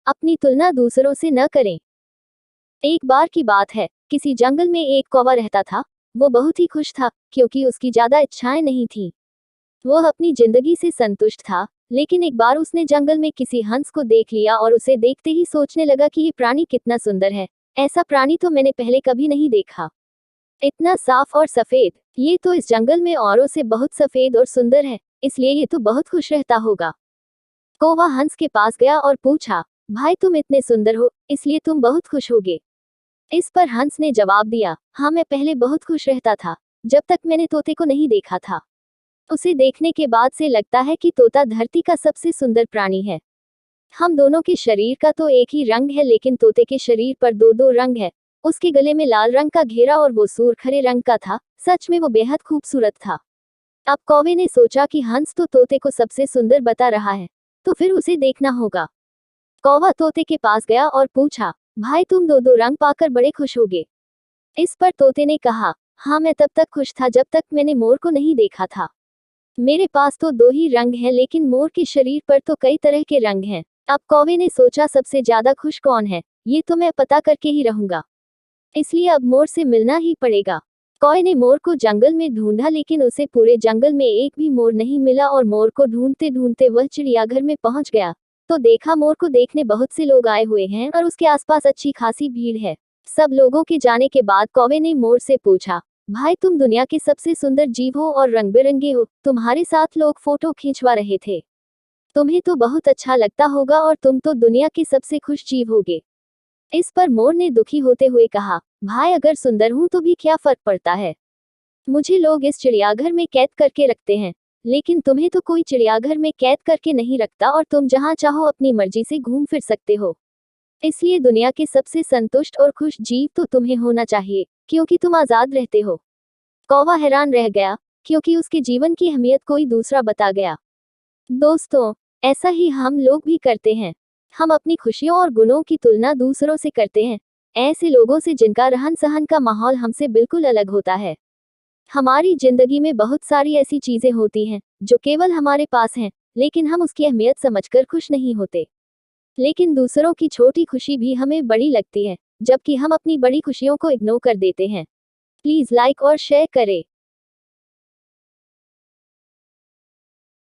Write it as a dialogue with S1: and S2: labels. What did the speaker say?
S1: अपनी तुलना दूसरों से न करें। एक बार की बात है, किसी जंगल में एक कौवा रहता था। वो बहुत ही खुश था, क्योंकि उसकी ज्यादा इच्छाएं नहीं थी। वह अपनी जिंदगी से संतुष्ट था। लेकिन एक बार उसने जंगल में किसी हंस को देख लिया और उसे देखते ही सोचने लगा कि ये प्राणी कितना सुंदर है। ऐसा प्राणी तो मैंने पहले कभी नहीं देखा। इतना साफ और सफेद, ये तो इस जंगल में औरों से बहुत सफेद और सुंदर है, इसलिए ये तो बहुत खुश रहता होगा। कौवा हंस के पास गया और पूछा, भाई तुम इतने सुंदर हो, इसलिए तुम बहुत खुश होगे। इस पर हंस ने जवाब दिया, हाँ मैं पहले बहुत खुश रहता था, जब तक मैंने तोते को नहीं देखा था। उसे देखने के बाद से लगता है कि तोता धरती का सबसे सुंदर प्राणी है। हम दोनों के शरीर का तो एक ही रंग है, लेकिन तोते के शरीर पर दो दो रंग है। उसके गले में लाल रंग का घेरा और वो सूरखरे रंग का था। सच में वो बेहद खूबसूरत था। अब कौवे ने सोचा कि हंस तो तोते को सबसे सुंदर बता रहा है, तो फिर उसे देखना होगा। कौवा तोते के पास गया और पूछा, भाई तुम दो दो रंग पाकर बड़े खुश होगे। इस पर तोते ने कहा, हाँ मैं तब तक खुश था जब तक मैंने मोर को नहीं देखा था। मेरे पास तो दो ही रंग हैं, लेकिन मोर के शरीर पर तो कई तरह के रंग हैं। अब कौवे ने सोचा, सबसे ज्यादा खुश कौन है, ये तो मैं पता करके ही रहूंगा। इसलिए अब मोर से मिलना ही पड़ेगा। कौवे ने मोर को जंगल में ढूंढा, लेकिन उसे पूरे जंगल में एक भी मोर नहीं मिला और मोर को ढूंढते ढूंढते वह चिड़ियाघर में पहुंच गया। तो देखा, मोर को देखने बहुत से लोग आए हुए हैं और उसके आसपास अच्छी खासी भीड़ है। सब लोगों के जाने के बाद कौवे ने मोर से पूछा, भाई तुम दुनिया के सबसे सुंदर जीव हो और रंग बिरंगे हो, तुम्हारे साथ लोग फोटो खींचवा रहे थे। तुम्हें तो बहुत अच्छा लगता होगा और तुम तो दुनिया के सबसे खुश जीव होगे। इस पर मोर ने दुखी होते हुए कहा, भाई अगर सुंदर हूं तो भी क्या फर्क पड़ता है। मुझे लोग इस चिड़ियाघर में कैद करके रखते हैं, लेकिन तुम्हें तो कोई चिड़ियाघर में कैद करके नहीं रखता और तुम जहां चाहो अपनी मर्जी से घूम फिर सकते हो। इसलिए दुनिया के सबसे संतुष्ट और खुश जीव तो तुम्हें होना चाहिए, क्योंकि तुम आजाद रहते हो। कौवा हैरान रह गया, क्योंकि उसके जीवन की अहमियत कोई दूसरा बता गया। दोस्तों, ऐसा ही हम लोग भी करते हैं। हम अपनी खुशियों और गुणों की तुलना दूसरों से करते हैं, ऐसे लोगों से जिनका रहन सहन का माहौल हमसे बिल्कुल अलग होता है। हमारी जिंदगी में बहुत सारी ऐसी चीजें होती हैं जो केवल हमारे पास हैं, लेकिन हम उसकी अहमियत समझकर खुश नहीं होते। लेकिन दूसरों की छोटी खुशी भी हमें बड़ी लगती है, जबकि हम अपनी बड़ी खुशियों को इग्नोर कर देते हैं। प्लीज लाइक और शेयर करें।